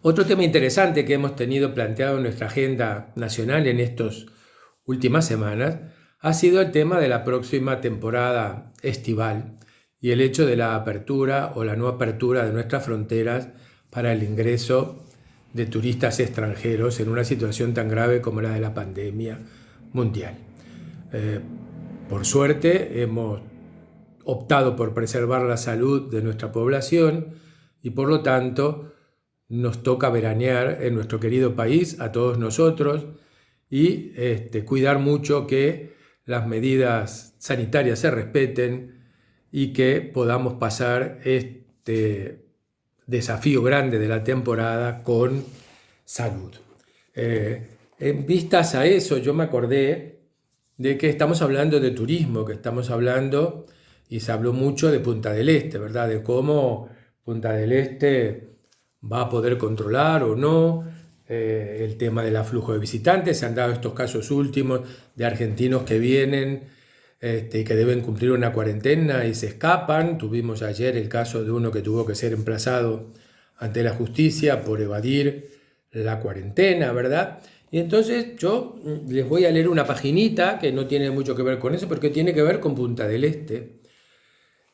Otro tema interesante que hemos tenido planteado en nuestra agenda nacional en estas últimas semanas ha sido el tema de la próxima temporada estival y el hecho de la apertura o la no apertura de nuestras fronteras para el ingreso de turistas extranjeros en una situación tan grave como la de la pandemia mundial. Por suerte hemos optado por preservar la salud de nuestra población y por lo tanto nos toca veranear en nuestro querido país a todos nosotros y cuidar mucho que las medidas sanitarias se respeten y que podamos pasar este desafío grande de la temporada con salud. En vistas a eso, yo me acordé de que estamos hablando de turismo, que estamos hablando, y se habló mucho de Punta del Este, ¿verdad? De cómo Punta del Este va a poder controlar o no el tema del aflujo de visitantes. Se han dado estos casos últimos de argentinos que vienen y que deben cumplir una cuarentena y se escapan. Tuvimos ayer el caso de uno que tuvo que ser emplazado ante la justicia por evadir la cuarentena, ¿verdad? Y entonces yo les voy a leer una paginita que no tiene mucho que ver con eso, porque tiene que ver con Punta del Este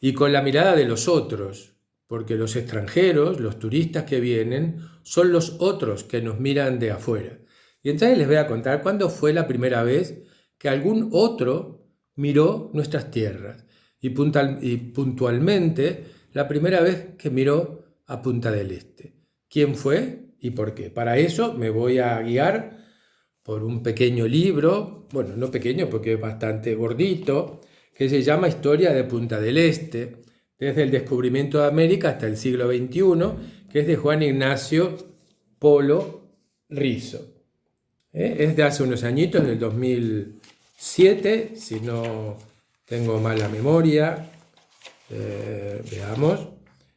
y con la mirada de los otros, porque los extranjeros, los turistas que vienen, son los otros que nos miran de afuera. Y entonces les voy a contar cuándo fue la primera vez que algún otro miró nuestras tierras y puntualmente la primera vez que miró a Punta del Este. ¿Quién fue y por qué? Para eso me voy a guiar por un pequeño libro, bueno, no pequeño porque es bastante gordito, que se llama Historia de Punta del Este, desde el descubrimiento de América hasta el siglo XXI, que es de Juan Ignacio Polo Rizo. Es de hace unos añitos, del 2007, si no tengo mala memoria, veamos,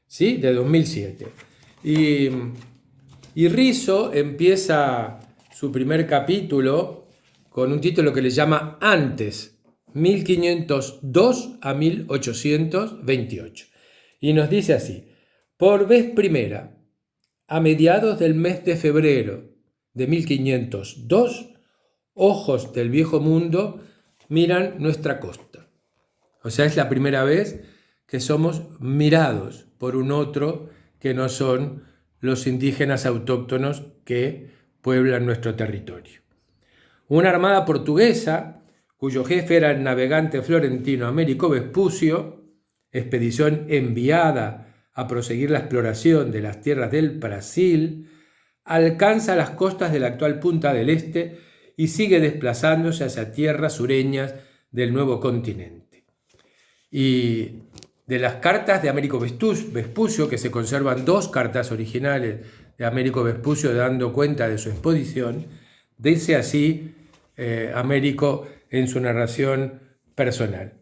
sí, de 2007. Y Rizo empieza su primer capítulo con un título que le llama Antes, 1502 a 1828. Y nos dice así: por vez primera, a mediados del mes de febrero de 1502, ojos del viejo mundo miran nuestra costa. O sea, es la primera vez que somos mirados por un otro que no son los indígenas autóctonos que pueblan nuestro territorio. Una armada portuguesa, cuyo jefe era el navegante florentino Américo Vespucio, expedición enviada a proseguir la exploración de las tierras del Brasil, alcanza las costas de la actual Punta del Este y sigue desplazándose hacia tierras sureñas del nuevo continente. Y de las cartas de Américo Vespucio, que se conservan 2 cartas originales de Américo Vespucio dando cuenta de su expedición, dice así Américo en su narración personal.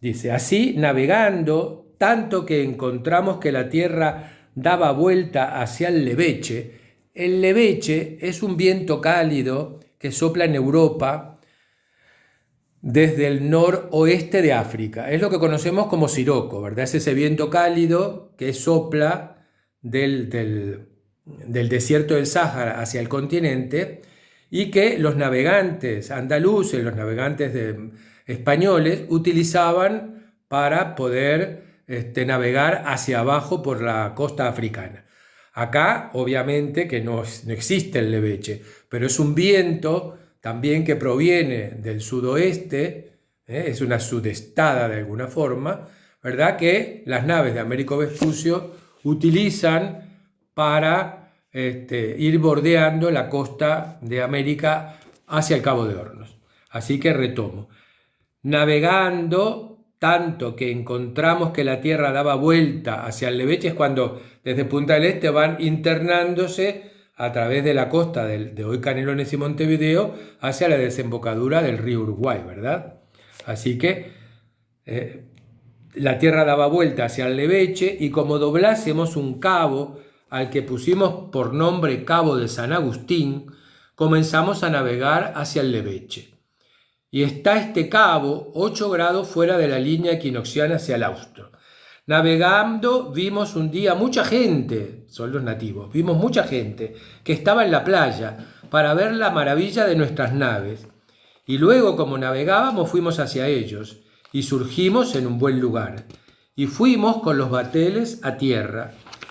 Dice: así, navegando, tanto que encontramos que la tierra daba vuelta hacia el leveche. El leveche es un viento cálido que sopla en Europa desde el noroeste de África. Es lo que conocemos como siroco, ¿verdad? Es ese viento cálido que sopla del desierto del Sáhara hacia el continente y que los navegantes andaluces, los navegantes españoles utilizaban para poder navegar hacia abajo por la costa africana. Acá, obviamente, que no existe el leveche, pero es un viento también que proviene del sudoeste, es una sudestada de alguna forma, ¿verdad? Que las naves de Américo Vespucio utilizan para ir bordeando la costa de América hacia el Cabo de Hornos. Así que retomo. Navegando tanto que encontramos que la Tierra daba vuelta hacia el leveche, es cuando desde Punta del Este van internándose a través de la costa de hoy Canelones y Montevideo hacia la desembocadura del río Uruguay, ¿verdad? Así que la Tierra daba vuelta hacia el leveche y como doblásemos un cabo al que pusimos por nombre Cabo de San Agustín, comenzamos a navegar hacia el leveche. Y está este cabo 8 grados fuera de la línea equinoccial hacia el austro. Navegando vimos un día mucha gente, son los nativos, vimos mucha gente que estaba en la playa para ver la maravilla de nuestras naves. Y luego, como navegábamos, fuimos hacia ellos y surgimos en un buen lugar. Y fuimos con los bateles a tierra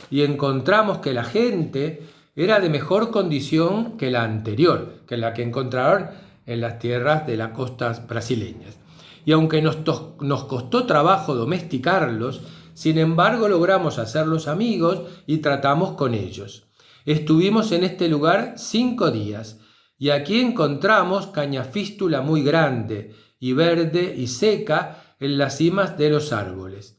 y encontramos que la gente era de mejor condición que la anterior, que la que encontraron en las tierras de las costas brasileñas. Y aunque nos costó trabajo domesticarlos, sin embargo logramos hacerlos amigos y tratamos con ellos. Estuvimos en este lugar 5 días y aquí encontramos cañafístula muy grande y verde y seca en las cimas de los árboles.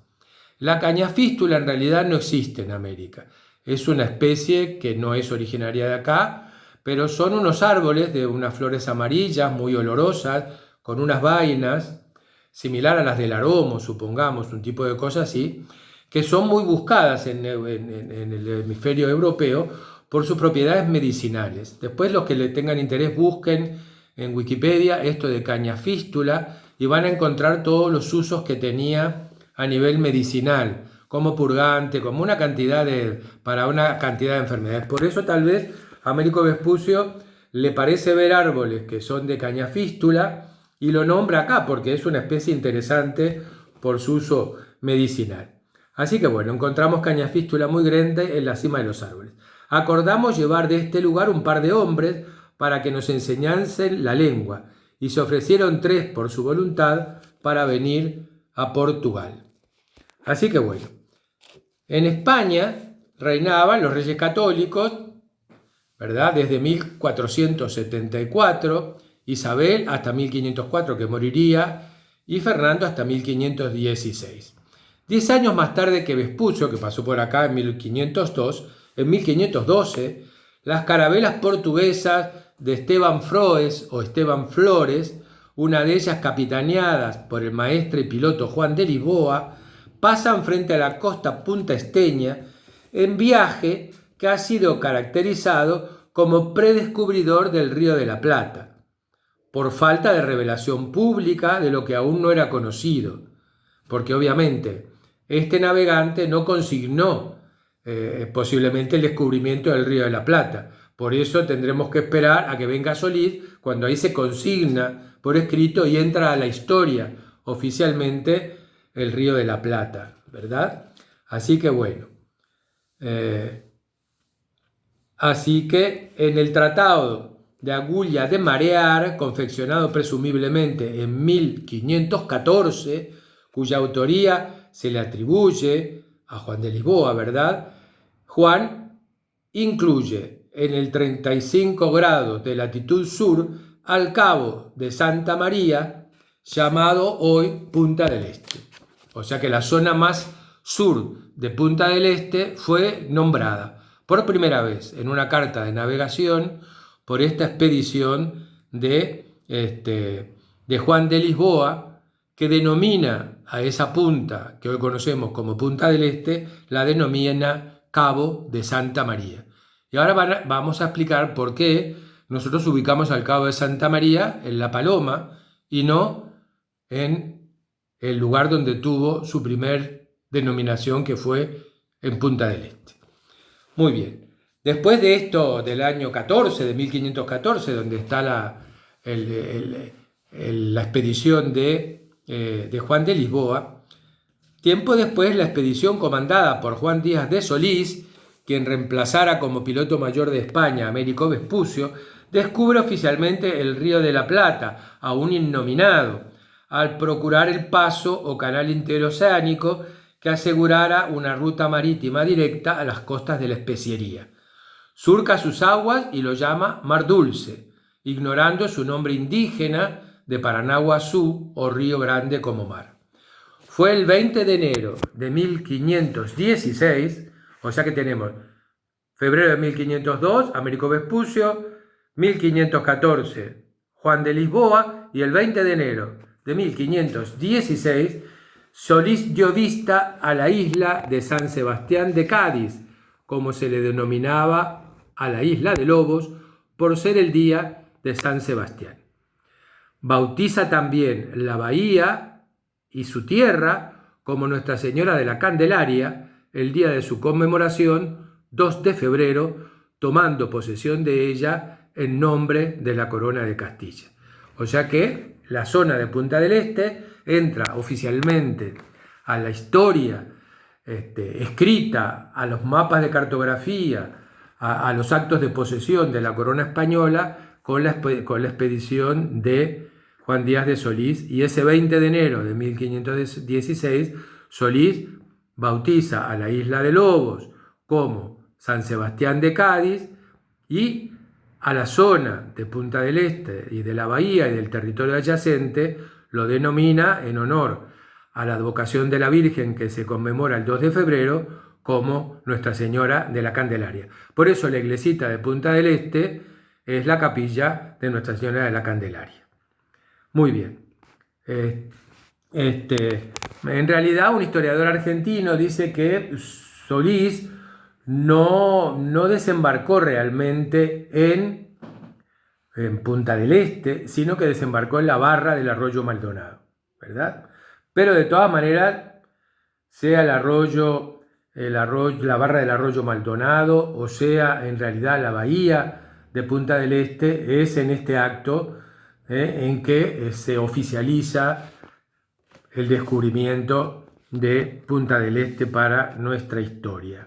La cañafístula en realidad no existe en América. Es una especie que no es originaria de acá, pero son unos árboles de unas flores amarillas muy olorosas, con unas vainas, similar a las del aromo, supongamos, un tipo de cosa así, que son muy buscadas en el hemisferio europeo por sus propiedades medicinales. Después, los que le tengan interés, busquen en Wikipedia esto de cañafístula y van a encontrar todos los usos que tenía a nivel medicinal, como purgante, como para una cantidad de enfermedades. Por eso tal vez a Américo Vespucio le parece ver árboles que son de cañafístula y lo nombra acá porque es una especie interesante por su uso medicinal. Así que bueno, encontramos cañafístula muy grande en la cima de los árboles. Acordamos llevar de este lugar un par de hombres para que nos enseñasen la lengua y se ofrecieron 3 por su voluntad para venir a Portugal. Así que bueno, en España reinaban los reyes católicos, ¿verdad? Desde 1474, Isabel hasta 1504 que moriría y Fernando hasta 1516. 10 años más tarde que Vespucio, que pasó por acá en 1502, en 1512, las carabelas portuguesas de Esteban Flores, una de ellas capitaneadas por el maestre y piloto Juan de Lisboa, pasan frente a la costa puntaesteña en viaje que ha sido caracterizado como predescubridor del Río de la Plata, por falta de revelación pública de lo que aún no era conocido, porque obviamente este navegante no consignó posiblemente el descubrimiento del Río de la Plata. Por eso tendremos que esperar a que venga Solís, cuando ahí se consigna por escrito y entra a la historia oficialmente el Río de la Plata, ¿verdad? Así que bueno, así que en el Tratado de Agulla de Marear, confeccionado presumiblemente en 1514, cuya autoría se le atribuye a Juan de Lisboa, ¿verdad? Juan incluye en el 35 grados de latitud sur al cabo de Santa María, llamado hoy Punta del Este. O sea que la zona más sur de Punta del Este fue nombrada por primera vez en una carta de navegación por esta expedición de Juan de Lisboa, que denomina a esa punta que hoy conocemos como Punta del Este, la denomina Cabo de Santa María. Y ahora vamos a explicar por qué nosotros ubicamos al Cabo de Santa María en La Paloma y no en el lugar donde tuvo su primer denominación, que fue en Punta del Este. Muy bien. Después de esto, del año 14, de 1514, donde está la expedición de Juan de Lisboa, tiempo después la expedición comandada por Juan Díaz de Solís, quien reemplazara como piloto mayor de España a Américo Vespucio, descubre oficialmente el Río de la Plata, aún innominado, al procurar el paso o canal interoceánico que asegurara una ruta marítima directa a las costas de la especiería. Surca sus aguas y lo llama Mar Dulce, ignorando su nombre indígena de Paranaguazú o Río Grande como mar. Fue el 20 de enero de 1516, o sea que tenemos febrero de 1502, Américo Vespucio, 1514, Juan de Lisboa, y el 20 de enero de 1516, Solís dio vista a la isla de San Sebastián de Cádiz, como se le denominaba a la isla de Lobos, por ser el día de San Sebastián. Bautiza también la bahía y su tierra como Nuestra Señora de la Candelaria el día de su conmemoración, 2 de febrero, tomando posesión de ella en nombre de la Corona de Castilla. O sea que la zona de Punta del Este entra oficialmente a la historia escrita, a los mapas de cartografía, a los actos de posesión de la corona española con la expedición de Juan Díaz de Solís, y ese 20 de enero de 1516 Solís bautiza a la isla de Lobos como San Sebastián de Cádiz, y a la zona de Punta del Este y de la bahía y del territorio adyacente lo denomina, en honor a la advocación de la Virgen que se conmemora el 2 de febrero, como Nuestra Señora de la Candelaria. Por eso la iglesita de Punta del Este es la capilla de Nuestra Señora de la Candelaria. Muy bien. En realidad, un historiador argentino dice que Solís no desembarcó realmente en Punta del Este, sino que desembarcó en la barra del arroyo Maldonado, ¿verdad? Pero de todas maneras, sea la barra del arroyo Maldonado, o sea en realidad la bahía de Punta del Este, es en este acto en que se oficializa el descubrimiento de Punta del Este para nuestra historia.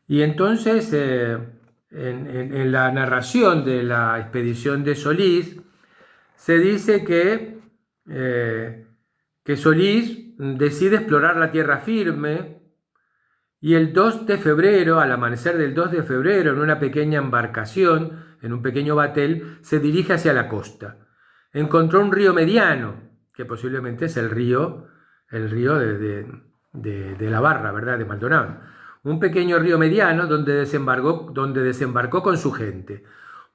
Y entonces, en la narración de la expedición de Solís, se dice que Solís decide explorar la tierra firme, y el 2 de febrero, al amanecer del 2 de febrero, en una pequeña embarcación, en un pequeño batel, se dirige hacia la costa. Encontró un río mediano, que posiblemente es el río de la barra, ¿verdad?, de Maldonado. Un pequeño río mediano donde desembarcó con su gente.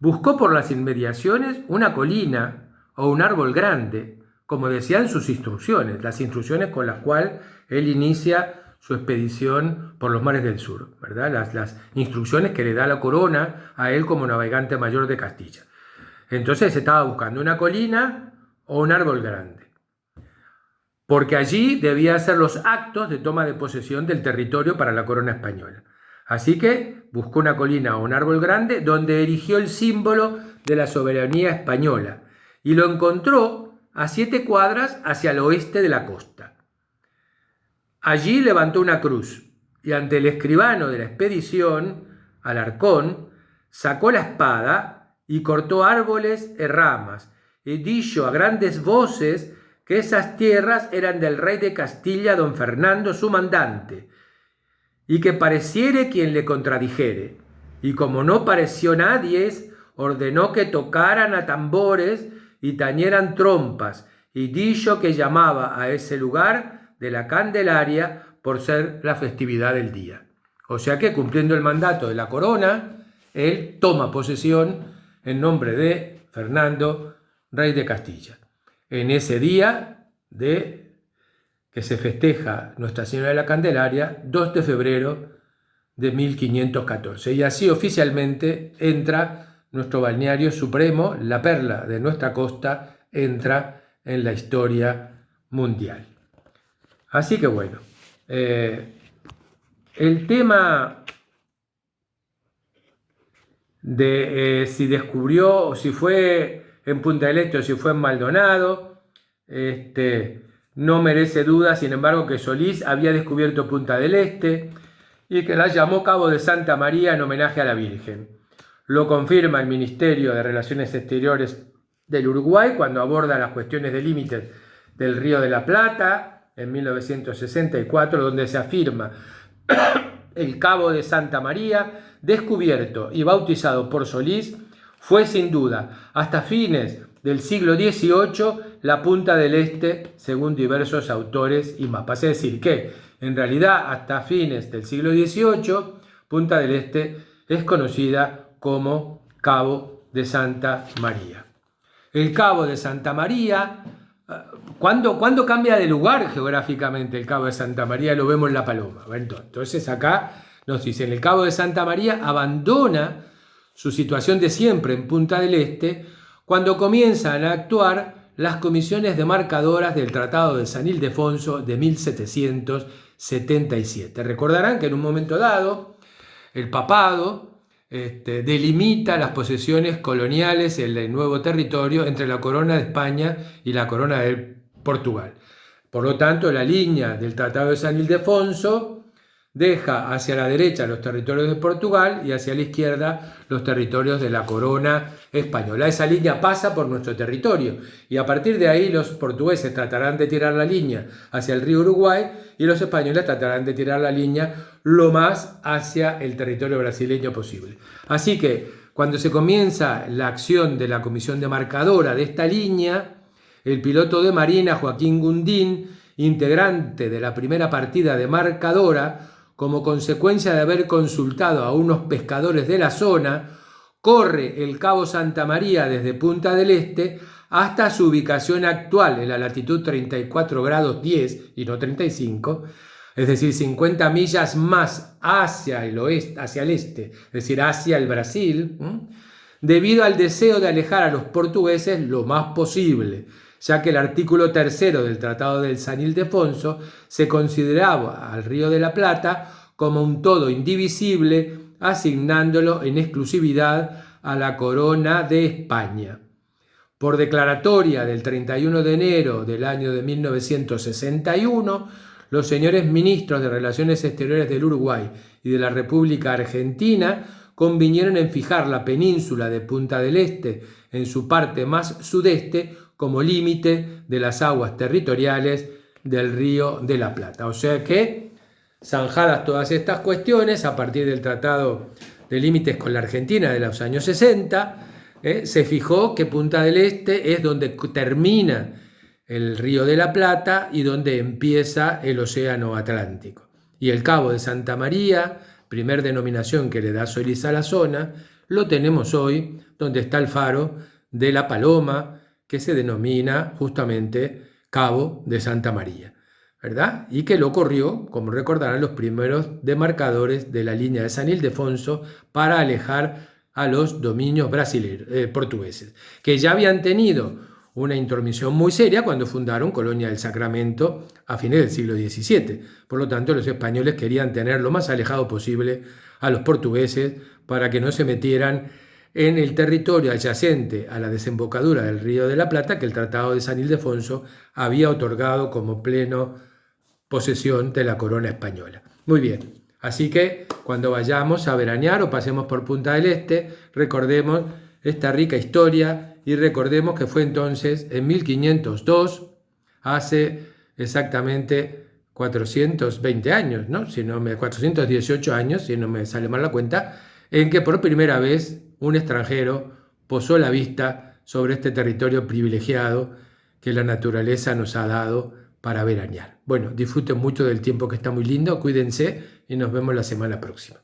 Buscó por las inmediaciones una colina o un árbol grande, como decían sus instrucciones, las instrucciones con las cuales él inicia su expedición por los mares del sur, ¿verdad? Las instrucciones que le da la corona a él como navegante mayor de Castilla. Entonces estaba buscando una colina o un árbol grande, porque allí debía hacer los actos de toma de posesión del territorio para la corona española. Así que buscó una colina o un árbol grande donde erigió el símbolo de la soberanía española, y lo encontró a 7 cuadras hacia el oeste de la costa. Allí levantó una cruz, y ante el escribano de la expedición, Alarcón, sacó la espada y cortó árboles y ramas, y dijo a grandes voces que esas tierras eran del rey de Castilla, don Fernando, su mandante, y que pareciere quien le contradijere. Y como no pareció nadie, ordenó que tocaran a tambores y tañeran trompas, y dijo que llamaba a ese lugar de la Candelaria por ser la festividad del día. O sea que, cumpliendo el mandato de la corona, él toma posesión en nombre de Fernando, rey de Castilla, en ese día que se festeja Nuestra Señora de la Candelaria, 2 de febrero de 1514. Y así oficialmente entra nuestro balneario supremo, la perla de nuestra costa, entra en la historia mundial. Así que bueno, el tema de si descubrió, o si fue en Punta del Este o si fue en Maldonado, no merece duda, sin embargo, que Solís había descubierto Punta del Este y que la llamó Cabo de Santa María en homenaje a la Virgen. Lo confirma el Ministerio de Relaciones Exteriores del Uruguay cuando aborda las cuestiones de límites del Río de la Plata en 1964, donde se afirma: el Cabo de Santa María, descubierto y bautizado por Solís, fue sin duda, hasta fines del siglo XVIII, la Punta del Este, según diversos autores y mapas. Es decir, que en realidad hasta fines del siglo XVIII, Punta del Este es conocida como Cabo de Santa María. El Cabo de Santa María, ¿cuándo cambia de lugar geográficamente el Cabo de Santa María? Lo vemos en La Paloma. Entonces acá nos dicen: el Cabo de Santa María abandona su situación de siempre en Punta del Este cuando comienzan a actuar las comisiones demarcadoras del Tratado de San Ildefonso de 1777. Recordarán que en un momento dado el papado delimita las posesiones coloniales en el nuevo territorio entre la corona de España y la corona de Portugal. Por lo tanto, la línea del Tratado de San Ildefonso deja hacia la derecha los territorios de Portugal y hacia la izquierda los territorios de la corona española. Esa línea pasa por nuestro territorio y a partir de ahí los portugueses tratarán de tirar la línea hacia el río Uruguay y los españoles tratarán de tirar la línea lo más hacia el territorio brasileño posible. Así que cuando se comienza la acción de la comisión demarcadora de esta línea, el piloto de marina Joaquín Gundín, integrante de la primera partida demarcadora, como consecuencia de haber consultado a unos pescadores de la zona, corre el Cabo Santa María desde Punta del Este hasta su ubicación actual en la latitud 34 grados 10 y no 35, es decir, 50 millas más hacia el oeste, hacia el este, es decir, hacia el Brasil, debido al deseo de alejar a los portugueses lo más posible, ya que el artículo 3 del Tratado de San Ildefonso se consideraba al Río de la Plata como un todo indivisible, asignándolo en exclusividad a la corona de España. Por declaratoria del 31 de enero del año de 1961, los señores ministros de Relaciones Exteriores del Uruguay y de la República Argentina convinieron en fijar la península de Punta del Este en su parte más sudeste como límite de las aguas territoriales del Río de la Plata. O sea que, zanjadas todas estas cuestiones, a partir del Tratado de Límites con la Argentina de los años 60, se fijó que Punta del Este es donde termina el Río de la Plata y donde empieza el Océano Atlántico. Y el Cabo de Santa María, primer denominación que le da Solís a la zona, lo tenemos hoy donde está el faro de La Paloma, que se denomina justamente Cabo de Santa María, ¿verdad? Y que lo corrió, como recordarán, los primeros demarcadores de la línea de San Ildefonso para alejar a los dominios portugueses, que ya habían tenido una intromisión muy seria cuando fundaron Colonia del Sacramento a fines del siglo XVII. Por lo tanto, los españoles querían tener lo más alejado posible a los portugueses para que no se metieran en el territorio adyacente a la desembocadura del Río de la Plata que el Tratado de San Ildefonso había otorgado como pleno posesión de la corona española. Muy bien, así que cuando vayamos a veranear o pasemos por Punta del Este, recordemos esta rica historia y recordemos que fue entonces en 1502, hace exactamente 420 años, ¿no? 418 años, si no me sale mal la cuenta, en que por primera vez un extranjero posó la vista sobre este territorio privilegiado que la naturaleza nos ha dado para veranear. Bueno, disfruten mucho del tiempo que está muy lindo, cuídense y nos vemos la semana próxima.